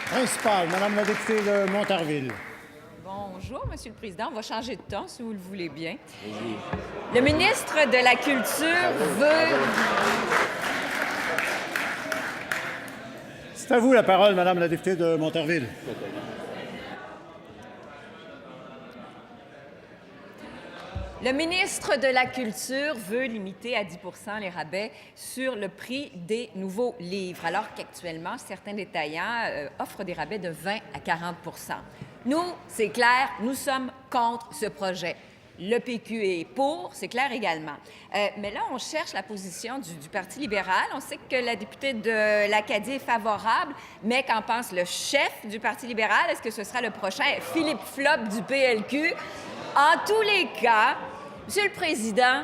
Principal, Madame la députée de Montarville. Bonjour, Monsieur le Président. On va changer de ton, si vous le voulez bien. Le ministre de la Culture veut... C'est à vous la parole, Madame la députée de Montarville. Le ministre de la Culture veut limiter à 10 les rabais sur le prix des nouveaux livres, alors qu'actuellement, certains détaillants offrent des rabais de 20 à 40 Nous, c'est clair, nous sommes contre ce projet. Le PQ est pour, c'est clair également. Mais là, on cherche la position du Parti libéral. On sait que la députée de l'Acadie est favorable, mais qu'en pense le chef du Parti libéral? Est-ce que ce sera le prochain Philippe Flop du PLQ? En tous les cas, Monsieur le Président,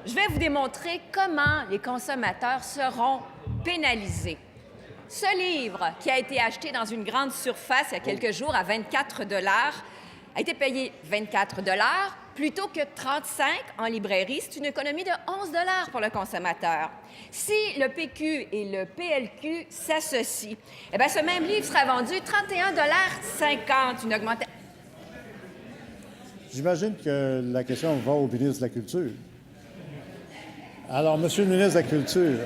je vais vous démontrer comment les consommateurs seront pénalisés. Ce livre, qui a été acheté dans une grande surface il y a quelques jours à 24 a été payé 24 plutôt que 35 en librairie. C'est une économie de 11 pour le consommateur. Si le PQ et le PLQ s'associent, eh bien, ce même livre sera vendu 31,50 une augmentation. J'imagine que la question va au ministre de la Culture. Alors, Monsieur le ministre de la Culture.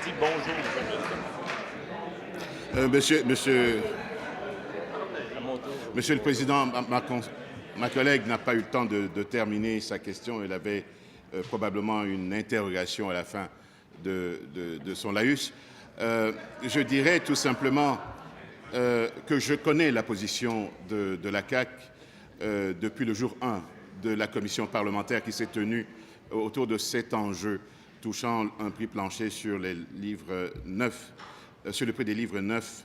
Dis bonjour. Monsieur le Président, ma collègue n'a pas eu le temps de terminer sa question. Elle avait probablement une interrogation à la fin de son laïus. Je dirais tout simplement que je connais la position de la CAQ depuis le jour 1 de la commission parlementaire qui s'est tenue autour de cet enjeu touchant un prix plancher sur les livres neufs, sur le prix des livres neufs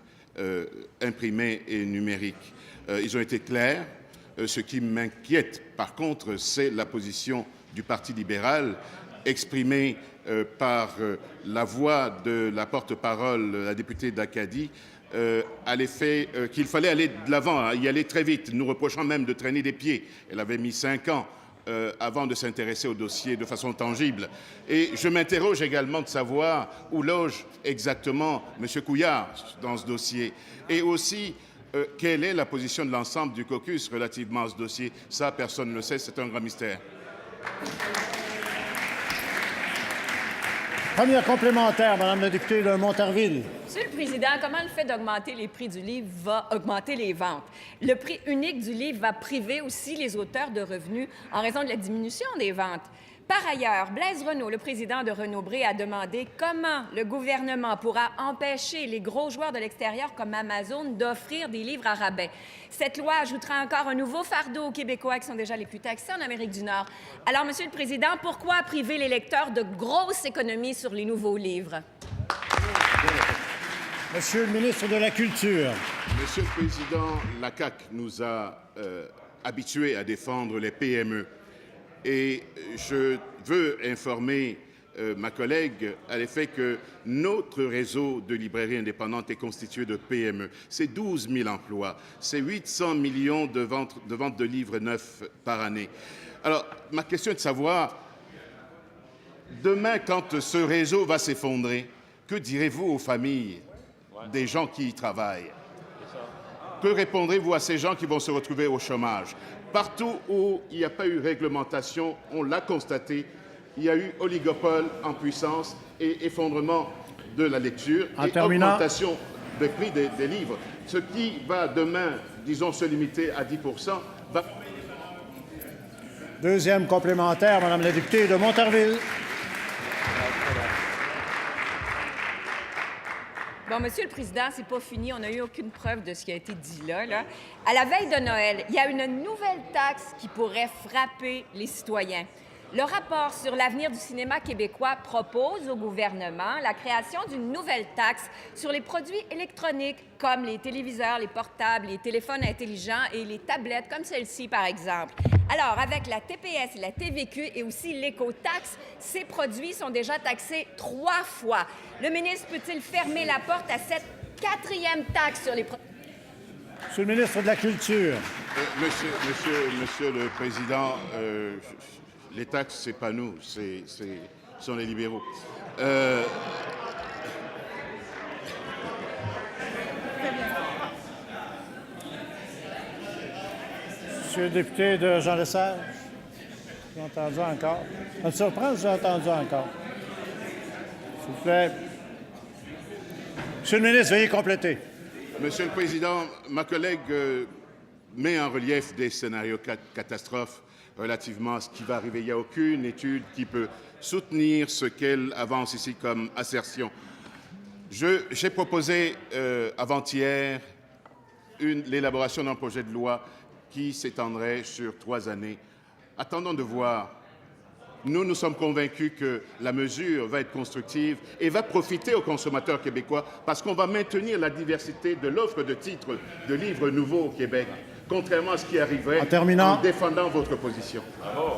imprimés et numériques. Ils ont été clairs. Ce qui m'inquiète, par contre, c'est la position du Parti libéral exprimée par la voix de la porte-parole, la députée d'Acadie, à l'effet qu'il fallait aller de l'avant, y aller très vite, nous reprochant même de traîner des pieds. Elle avait mis 5 ans avant de s'intéresser au dossier de façon tangible. Et je m'interroge également de savoir où loge exactement M. Couillard dans ce dossier. Et aussi, quelle est la position de l'ensemble du caucus relativement à ce dossier? Ça, personne ne le sait, c'est un grand mystère. Première complémentaire, Madame la députée de Montarville. Monsieur le Président, comment le fait d'augmenter les prix du livre va augmenter les ventes? Le prix unique du livre va priver aussi les auteurs de revenus en raison de la diminution des ventes. Par ailleurs, Blaise Renaud, le président de Renaud-Bré, a demandé comment le gouvernement pourra empêcher les gros joueurs de l'extérieur comme Amazon d'offrir des livres à rabais. Cette loi ajoutera encore un nouveau fardeau aux Québécois qui sont déjà les plus taxés en Amérique du Nord. Alors, Monsieur le Président, pourquoi priver les lecteurs de grosses économies sur les nouveaux livres? Monsieur le ministre de la Culture. Monsieur le Président, la CAQ nous a habitués à défendre les PME. Et je veux informer ma collègue à l'effet que notre réseau de librairies indépendantes est constitué de PME. C'est 12 000 emplois, c'est 800 millions de ventes de livres neufs par année. Alors, ma question est de savoir, demain, quand ce réseau va s'effondrer, que direz-vous aux familles des gens qui y travaillent? Que répondrez-vous à ces gens qui vont se retrouver au chômage? Partout où il n'y a pas eu réglementation, on l'a constaté, il y a eu oligopole en puissance et effondrement de la lecture et augmentation des prix des livres. Ce qui va demain, disons, se limiter à 10%, va... Deuxième complémentaire, Madame la députée de Montarville. Bon, Monsieur le Président, c'est pas fini. On n'a eu aucune preuve de ce qui a été dit là. À la veille de Noël, il y a une nouvelle taxe qui pourrait frapper les citoyens. Le rapport sur l'avenir du cinéma québécois propose au gouvernement la création d'une nouvelle taxe sur les produits électroniques comme les téléviseurs, les portables, les téléphones intelligents et les tablettes comme celle-ci, par exemple. Alors, avec la TPS, la TVQ et aussi l'éco-taxe, ces produits sont déjà taxés 3 fois. Le ministre peut-il fermer la porte à cette 4e taxe sur les produits? Monsieur le ministre de la Culture. Monsieur le Président, les taxes, ce n'est pas nous, ce sont les libéraux. Monsieur le député de Jean Lesage, j'ai entendu encore. Ça me surprend, j'ai entendu encore. S'il vous plaît. Monsieur le ministre, veuillez compléter. Monsieur le Président, ma collègue met en relief des scénarios catastrophes relativement à ce qui va arriver. Il n'y a aucune étude qui peut soutenir ce qu'elle avance ici comme assertion. J'ai proposé avant-hier l'élaboration d'un projet de loi qui s'étendrait sur 3 années. Attendons de voir. Nous sommes convaincus que la mesure va être constructive et va profiter aux consommateurs québécois parce qu'on va maintenir la diversité de l'offre de titres de livres nouveaux au Québec, contrairement à ce qui arriverait en défendant votre position. Bravo.